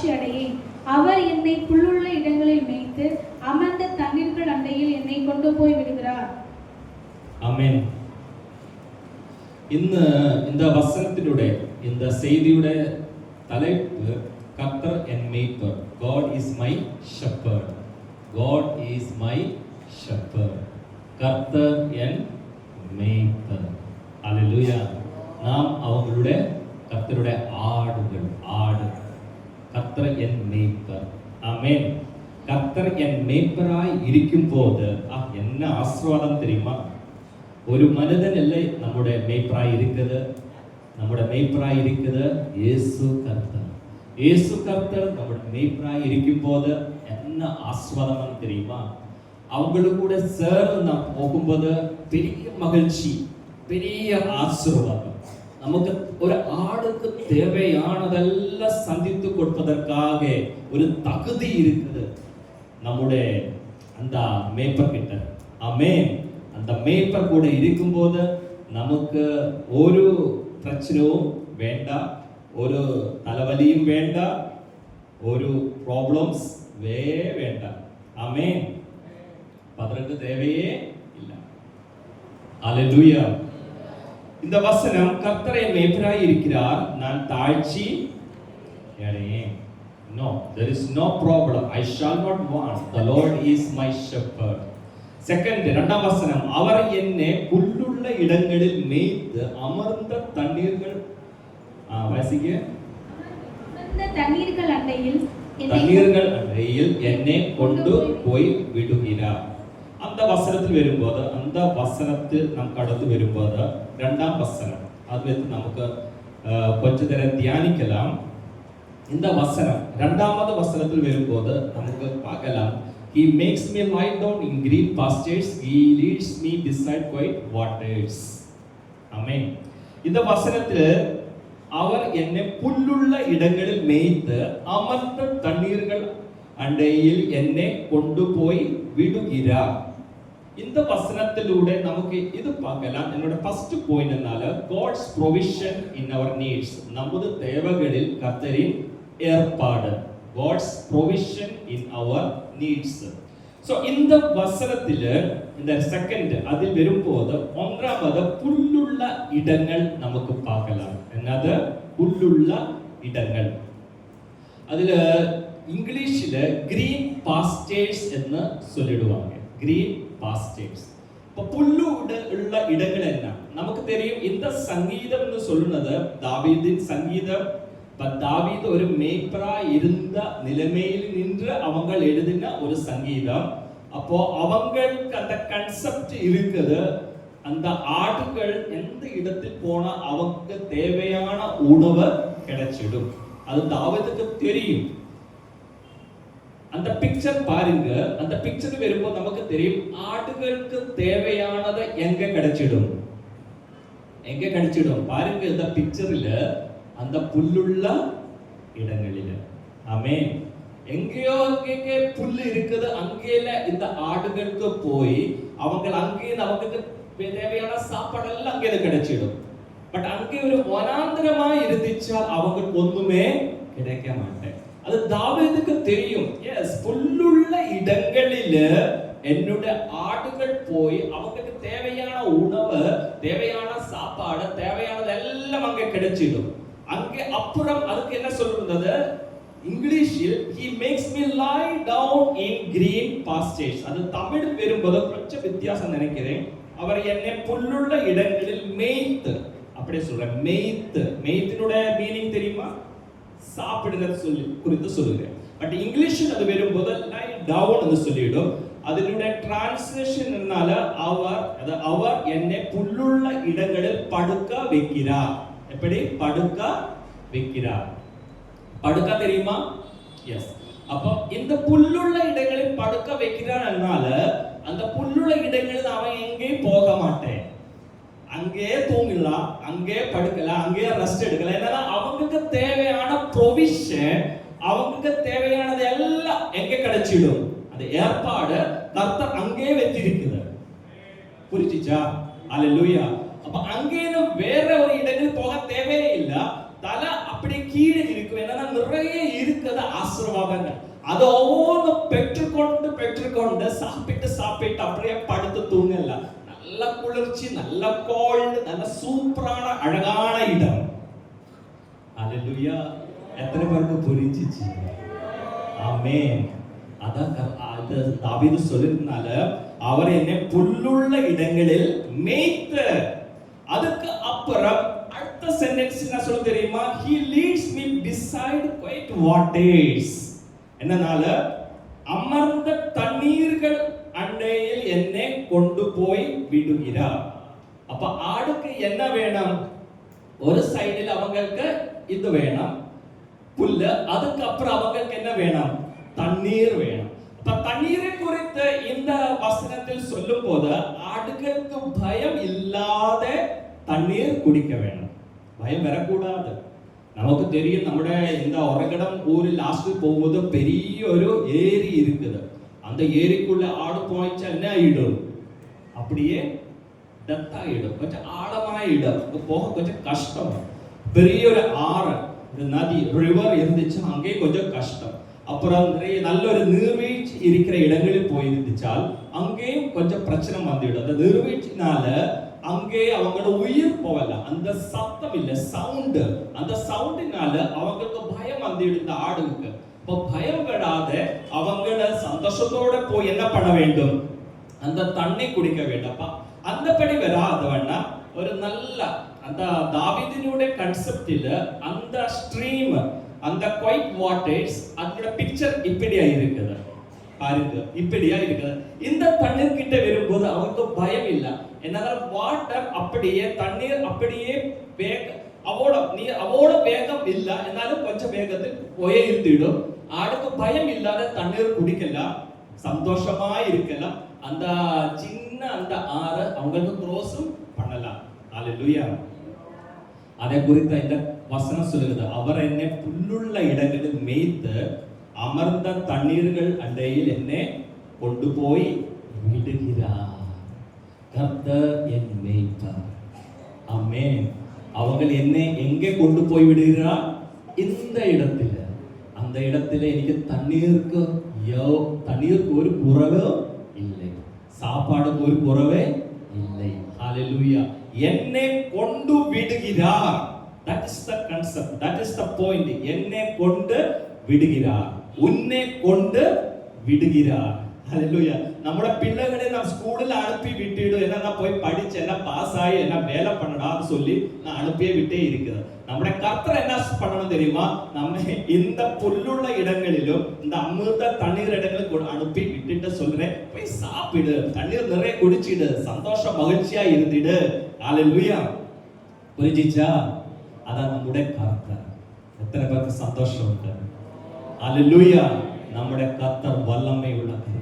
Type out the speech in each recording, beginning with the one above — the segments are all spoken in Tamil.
தாழ்ச்சி அடையேன். அவர் என்னை புல்லுள்ள இடங்களில் மேய்த்து அமர்ந்த தண்ணீர்கள் அண்டையில் என்னை கொண்டு போய் விடுகிறார். ആമേൻ. ഇന്ന് இந்த വസനത്തിലൂടെ இந்த செய்திയുടെ தலைப்பு கர்த்தர் என் மேய்ப்பர். God is my shepherd. God is my shepherd. கர்த்தர் என் மேய்ப்பர். ஹalleluya. நாம் அவங்களுடைய கர்த்தருடைய ஆடுகள். கர்த்தர் என் மேய்ப்பர். ஆமென். கர்த்தர் என் மேய்ப்பராய் இருக்கும்போது என்ன ஆசீர்வாதம் தெரியுமா? ഒരു മനുഷ്യനല്ലേ നമ്മുടെ മേയ്പ്പറായി ഇരിക്കുന്നത്. നമ്മുടെ മേയ്പ്പറായി ഇരിക്കുന്നത് യേശു കർത്തർ. യേശു കർത്തർ നമ്മുടെ മേയ്പ്പറായി ഇരിക്കുമ്പോൾ என்ன ஆசீர்வாதம் தெரியுமா? அவங்கள கூட சேர்ந்து நாம் போகும்போது பெரிய மகிழ்ச்சி, பெரிய ஆசீர்வாதம். നമുക്ക് ഒരു ആടുക്ക് தேவையானதெல்லாம் சந்தித்து கொடுப்பதற்காக ஒரு தகுதி இருக்குது നമ്മുടെ அந்த மேய்ப்பர் கிட்ட. ஆமென். அந்த மேய்ப்பர் கூட இருக்கும்போது நமக்கு ஒரு பிரச்சனையும் வேண்டாம், ஒரு தலைவலியும் வேண்டாம், ஒரு ப்ராப்ளம்ஸ் வேண்டாம். ஆமென். அதற்கு தேவையே இல்லை. ஹalleluya. இந்த வசனம் கர்த்தர் என் மேய்ப்பராய் இருக்கிறார், நான் தாழ்ச்சி அடையேன். No, there is no problem. I shall not want. The Lord is my shepherd. Second, இரண்டாம் வசனம், அவர் என்னை புல்லுள்ள இடங்களில் மேய்த்து அமர்ந்த தண்ணீர்கள் வாசிக்க அமர்ந்த தண்ணீர்கள் அண்டையில் என்னை கொண்டு போய் விடுகிறார். அந்த வசனத்தில் வரும்போது, அந்த வசனத்தில் நாம் கடந்து வரும்போது இரண்டாம் வசனம் அது வைத்து நமக்கு கொஞ்ச நேரம் தியானிக்கலாம். இந்த வசனம் இரண்டாவது வசனத்தில் வரும்போது நமக்கு பார்க்கலாம், He makes me lie down in green pastures, He leads me beside quiet waters. Amen. இந்த வசனத்தில் அவர் என்னை புல்லுள்ள இடங்களில் மேய்த்து அமர்ந்த தண்ணீர்கள் அண்டையில் என்னை கொண்டு போய் விடுகிறார். இந்த வசனத்திலூടെ നമുക്ക് ഇത് பார்க்கலாம். என்னோட ஃபர்ஸ்ட் பாயிண்ட் എന്നാല് God's provision in our needs. നമ്മുടെ தேவைகளில் கர்த்தரின் ஏற்பாடு. God's provision in our needs. So இந்த வசனத்திല് இந்த செகண்ட் அதில் வரும்போது ஒன்றாவது புல்லுள்ள இடங்கள் നമുക്ക് பார்க்கலாம். என்னது? புல்லுள்ள இடங்கள். അതില് ഇംഗ്ലീഷില് ഗ്രീൻ പാസ്റ്റേഴ്സ് എന്ന് சொல்லிடுவாங்க. Green pastors. അപ്പോൾ പുല്ലുള്ള இடங்கள் என்ன നമുക്ക് தெரியும். இந்த சங்கீதம் എന്ന് சொல்லுന്നത് ദാവീദിൻ சங்கீதம். தாவீது ஒரு மேய்ப்பரா இருந்த நிலைமையில் நின்று அவங்க எழுதின ஒரு சங்கீதம். அப்போ அவங்களுக்கு அந்த கன்செப்ட் இருக்குது. அந்த ஆடுகள் எந்த இடத்தில் போனா அவங்க தேவையான உணவு கிடைச்சிடும். அது தாவீதுக்கு தெரியும். அந்த பிக்சர் பாருங்க. அந்த பிக்சர் வரும்போது நமக்கு தெரியும் ஆடுகளுக்கு தேவையானது எங்க கிடைச்சிடும். பாருங்க இந்த பிக்சர்ல அந்த புல்லுள்ள இடங்களில். ஆமென். எங்கேயோ அங்கே புல்லு இருக்குது, அங்கேல இந்த ஆடுகளுக்கு போய் அவங்க அங்கே நமக்கு தேவையான சாப்பாடெல்லாம் அங்கே கிடைச்சிடும். பட் அங்கே ஒரு வனாந்திரமா இருந்துச்சால் அவங்களுக்கு ஒண்ணுமே கிடைக்க மாட்டேன். அது தாவீதுக்கு தெரியும். எஸ், புல்லுள்ள இடங்களில் என்னுடைய ஆடுகள் போய் அவங்களுக்கு தேவையான உணவு, தேவையான சாப்பாடு, தேவையானது எல்லாம் அங்கே கிடைச்சிடும். அங்கே அப்புறம் அதுக்கு என்ன சொல்றது? இங்கிலீஷில் he makes me lie down in green pastures. அது தமிழ் வரும்போது கொஞ்சம் வித்தியாசம் நினைக்கிறேன். அவர் என்னை புல்லுள்ள இடங்களில் மேய்த்து, அப்படியே சொல்றேன், மேய்த்தினுடைய மீனிங் தெரியுமா? சாப்பிடுறது சொல்லி குறித்து சொல்லுகிறேன். பட் இங்கிலீஷில் அது வரும்போது லை டவுன் என்று சொல்லிடும். அதனுடைய டிரான்ஸ்லேஷன் என்னால அவர் என்னை புல்லுள்ள இடங்களில் படுக்க வைக்கிறார். எப்படி படுக்க வைக்கிறார்? படுக்க தெரியுமா? எஸ். அப்போ இந்த புல்லுள்ள இடங்களில் படுக்க வைக்கிறார்னால அந்த புல்லுள்ள இடங்களில் அவன் எங்கேயும் போக மாட்டேன். அங்கே தூங்கலாம், அங்கே படுக்கலாம், அங்கே ரெஸ்ட் எடுக்கலாம். என்னன்னா அவங்களுக்கு தேவையான ப்ரொவிஷன், அவங்களுக்கு தேவையானது எல்லாம் எங்க கிடைச்சிடும். அந்த ஏற்பாடு கர்த்தர் அங்கே வச்சிருக்கிறார். புரிஞ்சுச்சா? அல்லேலூயா. அப்ப அங்கே வேற ஒரு இடங்கள் போக தேவையே இல்லை. தலை அப்படி கீழே இருக்கும். என்னன்னா நிறைய இருக்குது, ஆசீர்வாதங்கள். அது ஒவ்வொன்றும் பெற்றுக்கொண்டு சாப்பிட்டு அப்படியே படுத்து தூங்கல. நல்ல குளிர்ச்சி, நல்ல கோல்டு, நல்ல சூப்பரான அழகான இடம். ஹalleluya. எத்தனை பேருக்கு புரிஞ்சிச்சு? ஆமென். அதான் தாவீது சொல்லிருந்தால, அவர் என்னை புல்லுள்ள இடங்களில் மேய்த்து. அதுக்கு அப்புறம் அடுத்த சென்டென்ஸ் என்ன சொல்ல தெரியுமா? he leads me beside quiet waters. என்னனால அமர்ந்த தண்ணீர்கள் அண்டையில் என்னை கொண்டு போய் விடுகிறார். அப்ப ஆடுக்கு என்ன வேணும்? ஒரு சைடில் அவங்களுக்கு இது வேணும், புல்ல. அதுக்கு அப்புறம் அவங்களுக்கு என்ன வேணும்? தண்ணீர் வேணும். அப்ப தண்ணீரை குறித்து இந்த வசனத்தில் சொல்லும் போது ஆடுகளுக்கு பயம் இல்லாத தண்ணீர் குடிக்க வேணும். பயம் வரக்கூடாது. நமக்கு தெரியும், നമ്മുടെ இந்த ஒரகடம் ஊரில் லாஸ்ட் போகும்போது பெரிய ஒரு ஏரி இருக்குது. அந்த ஏரிக்குள்ள ஆடு போயிச்சா என்ன ஆயிடும்? அப்படியே டெத் ஆயிடும். கொஞ்சம் ஆழமான இடம், போக கொஞ்சம் கஷ்டம். பெரிய ஒரு ஆறு, நதி, ரிவர் இருந்துச்சு, அங்கே கொஞ்சம் கஷ்டம். அப்புறம் நிறைய நல்ல ஒரு நீர்வீழ்ச்சி இருக்கிற இடங்களில் போயிருந்துச்சால் அங்கேயும் கொஞ்சம் பிரச்சனை வந்துடும். அந்த நீர்வீழ்ச்சினால அங்கே அவங்களோட உயிர் போகல. அந்த சத்தம் இல்ல, சவுண்ட், அந்த சவுண்டினால அவங்களுக்கு பயம் வந்துடும் இந்த ஆடுக்கு. இப்போ பயம் விடாத அவங்கள சந்தோஷத்தோட போய் என்ன பண்ண வேண்டும்? அந்த தண்ணி குடிக்க வேண்டாப்பா. அந்தபடி வராதவன்னா ஒரு நல்ல அந்த தாவீதினுடைய கான்செப்டில் அந்த ஸ்ட்ரீம், அந்த குவைட் வாட்டர்ஸ், அதோட பிக்சர் இப்படியா இருக்குது பாருங்க, இப்படியா இருக்குது. இந்த தண்ணீர் கிட்ட வரும்போது அவங்களுக்கு பயம் இல்லை. என்னன்னா வாட்டர் அப்படியே, தண்ணீர் அப்படியே அவோட வேகம் இல்ல, എന്നാലും கொஞ்சம் வேகத்தில் போயே இருந்துடும். ஆடுக்கு பயம் இல்லாத தண்ணீர் குடிக்கலாம், சந்தோஷமா இருக்கலாம். அந்த சின்ன அந்த ஆறு அவங்களுக்கு க்ரோஸும் பண்ணலாம். ஹalleluya. அதை குறித்த இந்த வசனம் சொல்லுகிறது, அவர் என்னை புல்லுள்ள இடங்களில் மேய்த்து அமர்ந்த தண்ணீர்கள் அண்டையில் என்னை கொண்டு போய் விடுகிறார். கர்த்தர் என் மேய்ப்பர். ஆமென். அவர்கள் என்னை எங்கே கொண்டு போய் விடுகிறார்? இந்த இடத்துல. அந்த இடத்துல എനിക്ക് തണ്ണീർക്ക് ഒരു കുറവ് இல்லை, சாப்பாடுக்கு ஒரு குறவே இல்லை. ஹalleluya. என்னை கொண்டு விடுகிறார். that is the concept, that is the point. என்னை கொண்டு விடுகிறார், உன்னை கொண்டு விடுகிறார். ஹalleluya. நம்மளோட பிள்ளைகளை நாம் ஸ்கூல்ல அனுப்பி விட்டுடும், என்ன போய் படிச்சு என்ன பாஸ் ஆகி என்ன வேலை பண்ணடான்னு சொல்லி நான் அனுப்பியே விட்டே இருக்கிறேன். நம்முடைய கர்த்தர் என்ன பண்ணணும் தெரியுமா? நம்ம இந்த புல்லுள்ள இடங்களிலும் இந்த அமிர்த தண்ணீர் இடங்களுக்கு அனுப்பி விட்டுட்டு சொல்றேன், போய் சாப்பிடு, தண்ணீர் நிறைய குடிச்சிடு, சந்தோஷம் மகிழ்ச்சியா இருந்திடு. ஹalleluya. புரிஞ்சிச்சா? அதான் நம்முடைய கர்த்தர். எத்தனை பேருக்கு சந்தோஷம் உண்டு? ஹalleluya. நம்முடைய கர்த்தர் வல்லமை உள்ள கர்த்தர்,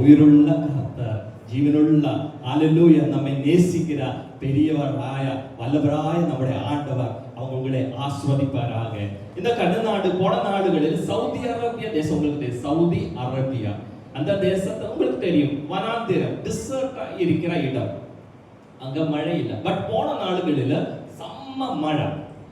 உயிருள்ள கர்த்தர், ജീവനുള്ള ഹല്ലേലൂയ, നമ്മെ നേസിக்கிற பெரியவராയ வல்லவராய நம்முடைய ஆண்டவர் அவங்க உங்களை ஆசீர்வதிப்பாராக. இந்த கண்ணநாடு போன நாடுகளில் சவுதி அரேபியா தேசம் உங்களுக்கு தெரியும். சவுதி அரேபியா அந்த தேசத்தை உங்களுக்கு தெரியும், வனாந்திரம், டிசர்ட்டா இருக்கிற இடம். அங்க மழை இல்லை. பட் போன நாடுகளில் செம்ம மழை.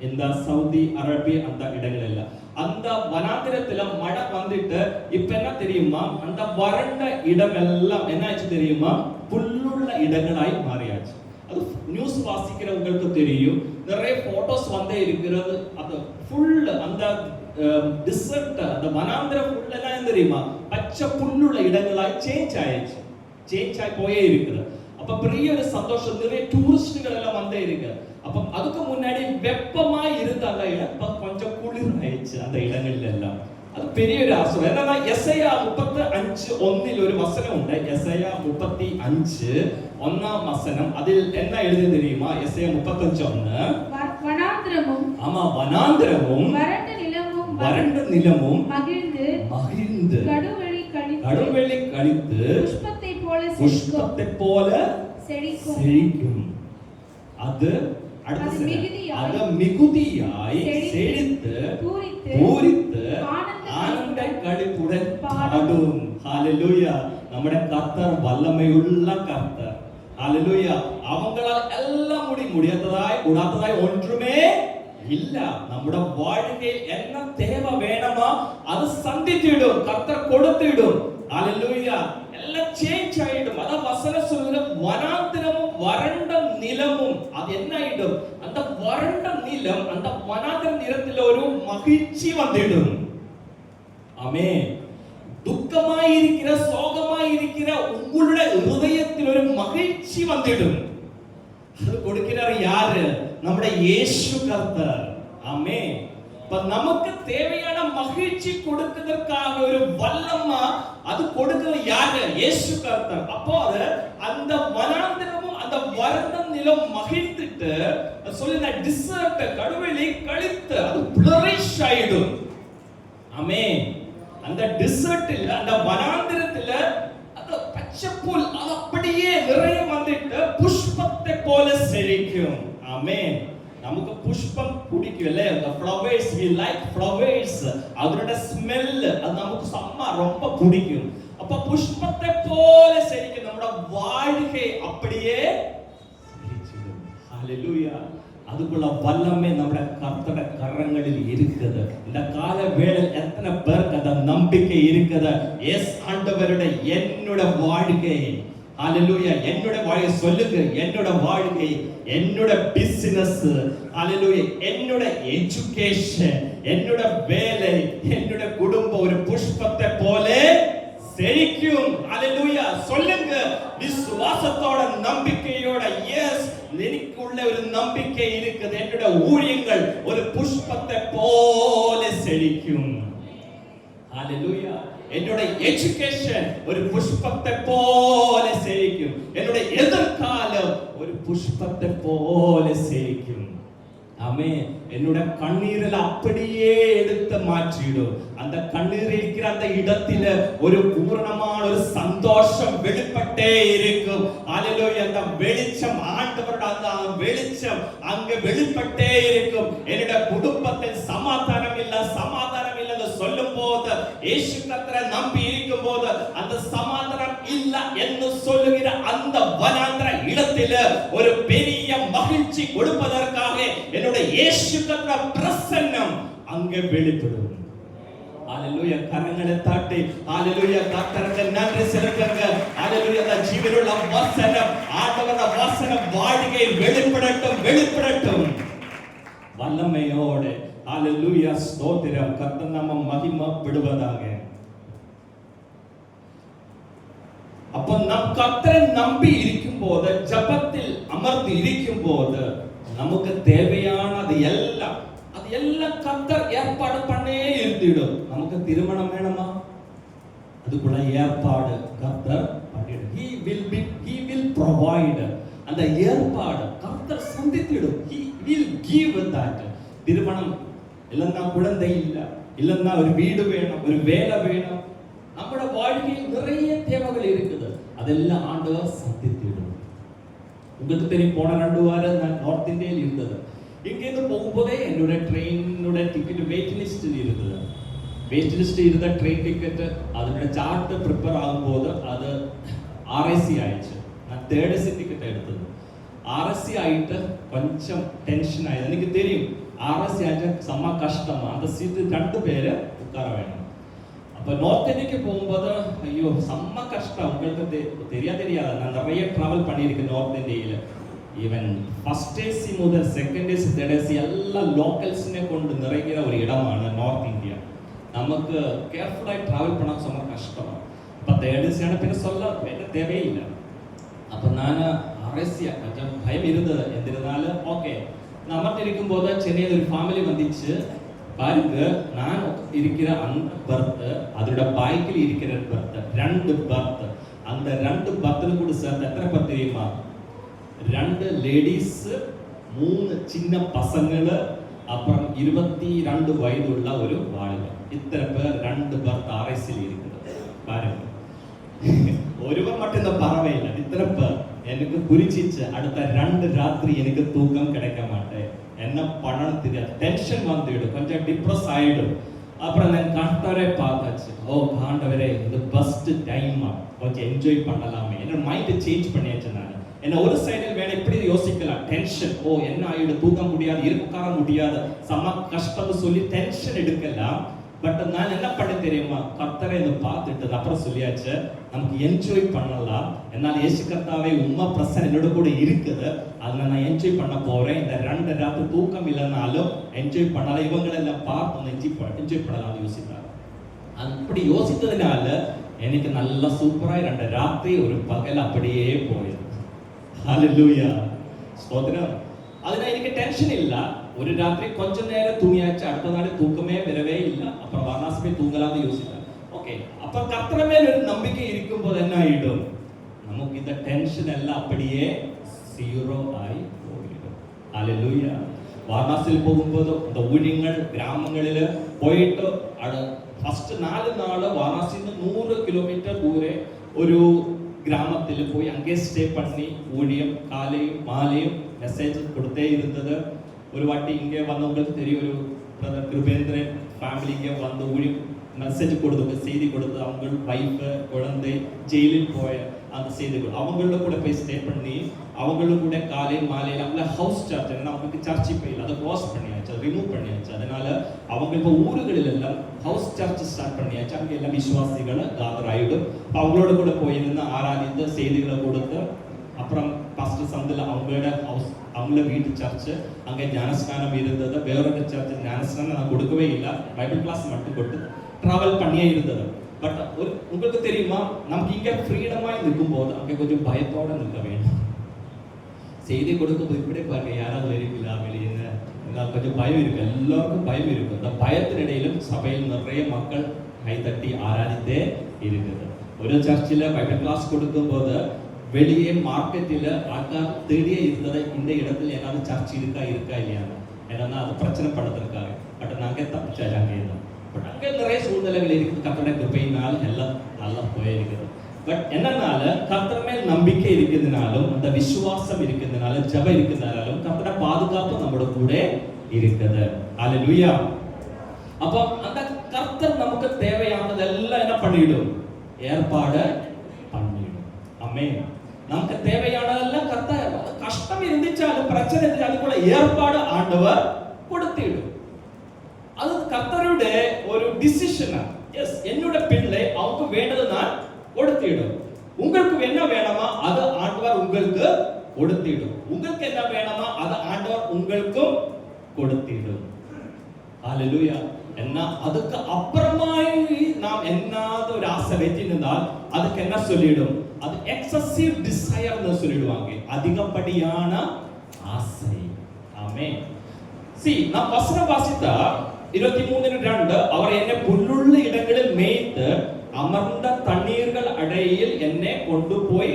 இந்த சவுதி அரேபியா அந்த இடங்களில் அந்த வனாந்திரத்துல மழை வந்துட்டு இப்ப என்ன தெரியுமா? அந்த வறண்ட இடம் எல்லாம் என்ன ஆச்சு தெரியுமா? புல்லுள்ள இடங்களாய் மாறியாச்சு. அது நியூஸ் வாசிக்கிறவங்களுக்கு தெரியும், நிறைய போட்டோஸ் வந்தே இருக்கிறது. அது ஃபுல் அந்த டிசர்ட், அந்த வனாந்திரம் ஃபுல் என்ன தெரியுமா? பச்சை புல்லுள்ள இடங்களாய் சேஞ்ச் ஆகி போயே இருக்குது. அப்ப பெரிய ஒரு சந்தோஷம், நிறைய டூரிஸ்டுகள் எல்லாம் வந்தே இருக்கு. அப்ப அதுக்கு முன்னாடி வெப்பமா இருந்த அந்த இடம் கொஞ்சம் குளிர் ஆயிடுச்சு அந்த இடங்கள்ல எல்லாம். அது பெரிய ஒரு ஆசீர்வாதம். என்னன்னா യെശയ്യാ 35:1 ഒരു വസനമുണ്ട്. യെശയ്യാ 35:1 വസനം. അതിൽ என்ன எழுதி தெரியுமா? യെശയ്യാ 35:1 வனாந்திரமும், ஆமா, வனாந்திரமும் வறண்ட நிலமும் மகிழ்ந்து கடுவெளி கழித்து புஷ்பத்தை போல செழிக்கும். அது அது மிகுதியாய் செழித்து பூரித்து ஆனந்த களிப்புடன் பாடும். ஹalleluya. നമ്മുടെ കർത്തർ വല്ലമയുള്ള കർത്തർ. ഹalleluya. அவங்களால் எல்லாம் கூடாததாய் ஒன்றுமே இல்ல. நம்முடைய வாழ்க்கையில் என்ன தேவை வேணுமோ அது சந்தித்திடும், கர்த்தர் கொடுத்திடும். ஹalleluya. எல்லாம் சேஞ்ச் ஆயிடும். அத வசனம் சொல்லுது, வனாந்திரமும் வறண்ட நிலமும் அது என்ன ஆயிடும்? அந்த வறண்ட நிலம், அந்த வனாந்திர நிலத்தில் ஒரு மகிழ்ச்சி வந்துடும். ஆமென். துக்கமாயிருக்கிற, சோகமாயிருக்கிற உங்களுடைய இதயத்தில் ஒரு மகிழ்ச்சி வந்துடும். அது கொடுக்கிறார் யாரு? நம்முடைய இயேசு கர்த்தர். ஆமென். இப்ப நமக்கு தேவையான மகிழ்ச்சி கொடுக்கிறதுக்காக ஒரு வல்லமா அது கொடுக்கிறது யாரு? இயேசு கர்த்தர். அப்போ அந்த வனாந்திரமும் அந்த வறண்ட நிலம் மகிழ்ந்துட்டு சொல்லுங்க, டிசர்ட் கடுவெளி கழித்து அது ஃப்ளரிஷ் ஆயிடும். ஆமென். அந்த டிசர்ட்ல, அந்த வனாந்திரத்துல அந்த பச்சை புல் அது அப்படியே நிறைய வந்துட்டு புஷ்பத்தை போல செழிக்கும். ஆமென். நமக்கு புஷ்பம் பிடிக்கும்ல, the flowers, we like flowers. அதோட ஸ்மெல் அது நமக்கு ரொம்ப பிடிக்கும். அப்ப புஷ்பத்தை போல செழிக்கும் நம்முடைய வாழ்க்கை, அப்படியே செழிச்சிடும். ஹalleluya. அதுக்குள்ள வல்லமை நம்முடைய கர்த்தருடைய கரங்களில் இருக்குது. இந்த கால வேளையில் எத்தனை பேருக்கு அந்த நம்பிக்கை இருக்குது? எஸ் ஆண்டவருடைய என்னோட வாழ்க்கை, ஹalleluya, என்னோட வாழ்க்கை சொல்லுங்க, என்னோட வாழ்க்கை, என்னோட பிசினஸ், ஹalleluya, என்னோட எஜுகேஷன், என்னோட வேலை, என்னோட குடும்பம் ஒரு புஷ்பத்தை போல செழிக்கும். ஹalleluya. சொல்லுங்க விசுவாசத்தோட, நம்பிக்கையோட. எஸ், எனக்குள்ள ஒரு நம்பிக்கை இருக்குது, என்னோட ஊழியங்கள் ஒரு புஷ்பத்தை போல செழிக்கும். ஹalleluya. என்னோட எஜுகேஷன் ஒரு புஷ்பத்தை போல செழிக்கும். என்னோட எதிர்காலம் ஒரு புஷ்பத்தை போல செழிக்கும். ஆமென். என்னோட கண்ணீரில் அப்படியே எடுத்து மாற்றிடும். அந்த கண்ணீர் இருக்கிற அந்த இடத்துல ஒரு பூரணமான ஒரு சந்தோஷம் வெளிப்பட்டே இருக்கும். ஹalleluya. அந்த வெளிச்சம், ஆண்டவரோட அந்த வெளிச்சம் அங்க வெளிப்பட்டே இருக்கும். என்னோட குடும்பத்தில் சமாதானம் இல்ல, சமாதானம் இல்லைன்னு சொல்லும் போது, இயேசு கர்த்தரை நம்பி இருக்கும் போது அந்த சமாதானம் இல்ல என்று சொல்லுகிற அந்த வனாந்திர இடத்துல ஒரு பெரிய மகிழ்ச்சி கொடுப்பதற்காக என்னுடைய இயேசு கர்த்தர பிரசன்னம் அங்க வெளிப்படும். ஹalleluya. கரங்களை தட்டி ஹalleluya, கர்த்தருக்கு நன்றி செலுத்துங்க. ஹalleluya. அந்த ஜீவனுள்ள வசனம், ஆண்டவருடைய வசனம் வாழ்க்கை வெளிப்படட்டும், வெளிப்படட்டும் வல்லமையோட. ஹalleluya. ஸ்தோத்திரம். கர்த்தர் நாம மகிமைப்படுவதாக. அப்ப நம் கர்த்தரை நம்பி இருக்கும் போது, ஜபத்தில் அமர்ந்து இருக்கும் போது, நமக்கு தேவையானது எல்லாம் கர்த்தர் ஏற்பாடு பண்ணே இருந்திடும். நமக்கு திருமணம் வேணுமா? அதுக்குள்ள ஏற்பாடு கர்த்தர் பண்ணிடும். He will provide. அந்த ஏற்பாடு கர்த்தர் சந்தித்திடும். He will give that. திருமணம் இல்லன்னா குழந்தை இல்லன்னா ஒரு வீடு வேணும், ஒரு வேலை வேணும். நம்மளோட வாழ்க்கையில் நிறைய தேவைகள் இருக்குது. அதெல்லாம் ஆண்டவர் சந்தித்திடும். உங்களுக்கு தெரியும், போன 2 வாரம் நான் நார்த் இந்தியாவில் இருந்தது. இங்கிருந்து போகும்போதே என்னோட ட்ரெயினோட டிக்கெட் வெயிட் லிஸ்ட் இருந்தது. வெயிட் லிஸ்ட் இருந்த ட்ரெயின் டிக்கெட் அதோட சார்ட் ப்ரிப்பேர் ஆகும்போது அது RSC ஆயிடுச்சு. நான் 3rd AC டிக்கெட் எடுத்தது. RSC ஆயிட்டு கொஞ்சம் டென்ஷன் ஆயிடுது. எனக்கு தெரியும் RSC ஆயிட்டு செம்ம கஷ்டம். அந்த சீட்டு 2 பேர் உட்கார வேணும். அப்போ நார்த் இந்தியாக்கு போகும்போது ஐயோ செம்ம கஷ்டம். உங்களுக்கு தெரியாது, நான் நிறைய ட்ராவல் பண்ணியிருக்கேன் நார்த் இந்தியாவில். ஈவன் ஃபர்ஸ்ட் ஏசி முதல் செகண்ட் ஏசி, தேர்ட் ஏசி எல்லாம் லோக்கல்ஸ்னே கொண்டு நிறைகிற ஒரு இடமான நார்த் இந்தியா. நமக்கு கேர்ஃபுல்லாக ட்ராவல் பண்ண செம்ம கஷ்டம். இப்போ தேர்ட் ஏசியான பின்ன சொல்ல வேற தேவையே இல்லை. அப்போ நான் RSC கொஞ்சம் பயம் இருந்தது. எந்திருந்தாலும் ஓகே. நான் அமர்ந்து இருக்கும்போது சென்னையில் ஒரு ஃபேமிலி வந்துச்சு. பாருங்க, நான் இருக்கிற அந்த பர்த், அதோட பைக்கில் இருக்கிற பர்த், 2 பர்த். அந்த 2 பர்த்தில் கூட சேர்த்து எத்தனை பர்த் தெரியுமா? 2 லேடிஸ், 3 சின்ன பசங்கள், அப்புறம் 22 வயதுள்ள ஒரு வாலிபர். இத்தனை பேர் 2 பர்த் RSCயில் இருக்குது. பாருங்க, ஒருவர் மட்டும் இந்த பறவை இல்லை, இத்தனை பேர். எனக்கு குறிச்சிச்சு அடுத்த 2 ராத்திரி எனக்கு தூக்கம் கிடைக்க மாட்டேன். என்ன பண்ணணும் தெரியாது, டென்ஷன் வந்துடும், கொஞ்சம் டிப்ரெஸ் ஆயிடும். அப்புறம் நான் கர்த்தரை பார்த்தாச்சு. ஓ ஆண்டவரே, இது பெஸ்ட் டைம், கொஞ்சம் என்ஜாய் பண்ணலாமே. என்னோட மைண்ட் சேஞ்ச் பண்ணியாச்சு. நான் என்ன ஒரு சைடில் வேணா இப்படி யோசிக்கலாம், டென்ஷன், ஓ என்ன ஆயிடும், தூங்க முடியாது, உட்கார முடியாது, சம கஷ்டம் சொல்லி டென்ஷன் எடுக்கலாம். பட் நான் என்ன பண்ண தெரியுமா, கர்த்தரை இதை பார்த்துட்டு அப்புறம் சொல்லியாச்சு, நமக்கு என்ஜாய் பண்ணலாம். என்னால் இயேசு கர்த்தாவே உம்மா பிரசன்னம் என்னோட கூட இருக்குது, அதில் நான் என்ஜாய் பண்ண போறேன். இந்த 2 ராத்திரி தூக்கம் இல்லைனாலும் என்ஜாய் பண்ணலாம், இவங்களெல்லாம் பார்த்து என்ஜாய் பண்ணலாம் யோசித்தார். அப்படி யோசித்ததுனால எனக்கு நல்லா சூப்பராக 2 ராத்திரி ஒரு பகல் அப்படியே போயிடும். ஹல்லேலூயா, ஸ்தோத்திரம். அதனால எனக்கு டென்ஷன் இல்ல. ஒரு ராத்திரி கொஞ்ச நேரம் தூங்கியாச்சு, அடுத்த நாள் தூக்கமே வரவே இல்லை. அப்புறம் வாரணாசி போய் தூங்கலாம்னு யோசித்தேன். ஓகே, அப்ப கர்த்தர் மேல் ஒரு நம்பிக்கை இருக்கும் போது என்ன ஆயிடும், நமக்கு இந்த டென்ஷன் எல்லாம் அப்படியே சீரோ ஆகி போயிடும். ஹல்லேலூயா. வாரணாசியில் போகும்போது இந்த ஊழியங்கள் கிராமங்களில் போயிட்டு ഫസ്റ്റ് 4 നാള് വാരണാസിയിൽ നിന്ന് 100 കിലോമീറ്റർ ദൂരെ ഒരു ഗ്രാമത്തിൽ പോയി അങ്ങേ സ്റ്റേ പണി ഊഴിയം കാലയും മാലയും മെസ്സേജ് കൊടുത്തേ ഇരുന്നത്. ഒരു വാട്ടി ഇങ്ങനെ വന്നവങ്ങൾക്ക് தெரியும், ഒരു ബ്രദർ കൃപേന്ദ്രൻ ഫാമിലി ഇങ്ങനെ വന്ന് ഊഴിയം மெசேஜ் கொடுத்து செய்தி கொடுத்து அவங்க வைஃப் குழந்தை ஜெயிலில் போய அந்த செய்திகள் அவங்களோட கூட போய் ஸ்டே பண்ணி அவங்களோட கூட காலை மாலையில் அவங்கள ஹவுஸ் சார்ஜ் என்ன அவங்களுக்கு சர்ச் இப்போ இல்லை, அதை க்ளோஸ் பண்ணியாச்சு, அதை ரிமூவ் பண்ணியாச்சு. அதனால அவங்க இப்போ ஊர்களில் எல்லாம் ஹவுஸ் சர்ச் ஸ்டார்ட் பண்ணியாச்சு. அங்கே எல்லாம் விசுவாசிகளை கேதர் ஆகிடும். இப்போ அவங்களோட கூட போயிருந்து ஆராதித்து செய்திகளை கொடுத்து அப்புறம் பாஸ்டர் சந்தில் அவங்களோட ஹவுஸ் அவங்கள வீட்டு சர்ச்சு அங்கே ஞானஸ்நானம் இருந்தது. வேறொரு சர்ச் ஞானஸ்நானம் நான் கொடுக்கவே இல்லை, பைபிள் கிளாஸ் மட்டும் கொடுத்து டிராவல் பண்ணியே இருந்தது. பட் உங்களுக்கு தெரியுமா, நமக்கு இங்கே ஃப்ரீடமாக இருக்கும்போது அங்கே கொஞ்சம் பயத்தோடு நிற்க வேண்டும். செய்தி கொடுக்கும்போது இப்படியே பாருங்க, யாராவது வருவீங்களா வெளியே, கொஞ்சம் பயம் இருக்கு, எல்லாருக்கும் பயம் இருக்கு. அந்த பயத்தின் இடையிலும் சபையில் நிறைய மக்கள் கைத்தட்டி ஆராதித்தே இருக்குது. ஒரு சர்ச்சில் பைபிள் கிளாஸ் கொடுக்கும்போது வெளியே மார்க்கெட்டில் ஆட்கள் தேடியே இருந்ததை இந்த இடத்துல ஏதாவது சர்ச் இருக்கா இல்லையா, ஏன்னா அது பிரச்சனை படுத்திருக்காங்க. பட் நாங்கள் தப்பிச்சாச்சு அங்கே இருந்தோம். பட் அங்கே நிறைய சூழ்நிலைகள் இருக்குது, கர்த்தருடைய கிருபையினால் எல்லாம் நல்லா போயிருக்குது. பட் என்னன்னால கர்த்தர் மேல் நம்பிக்கை இருக்கிறதுனாலும் அந்த விசுவாசம் இருக்கிறதுனால ஜெபம் இருக்கிறதுனாலும் கர்த்தருடைய பாதுகாப்பு நம்மளோட கூட இருக்குது. ஹல்லேலூயா. அப்ப அந்த கர்த்தர் நமக்கு தேவையானதெல்லாம் என்ன பண்ணிடும், ஏற்பாடு பண்ணிடும். ஆமென். நமக்கு தேவையானதெல்லாம் கர்த்தர், கஷ்டம் இருந்துச்சாலும் பிரச்சனை இருந்துச்சு அதுக்குள்ள ஏற்பாடு ஆண்டவர் கொடுத்திடும். அது கர்த்தருடைய ஒரு டிசிஷன். எஸ், என்னோட பிள்ளை அவங்க வேண்டது நான் கொடுத்திடும். உங்களுக்கு என்ன வேணுமா அது ஆண்டவர் உங்களுக்கு கொடுத்திடும். உங்களுக்கு என்ன வேணுமா அது ஆண்டவர் உங்களுக்கும் கொடுத்திடும். ஹல்லேலூயா. എന്നാ அதுக்கு அப்புறமாய் நாம் என்னாவது ஒரு ஆசை வைத்திருந்தால் அதுக்கு என்ன சொல்லிடும், அது எக்ஸசிவ் டிசையர்னு சொல்லிடுவாங்க, அதிகப்படியான ஆசை. ஆமென். நான் வசனம் வாசித்தா 23:2 அவர் என்னை புல்லுள்ள இடங்களில் மேய்த்து அமர்ந்த தண்ணீர்கள் அடையில் என்னை கொண்டு போய்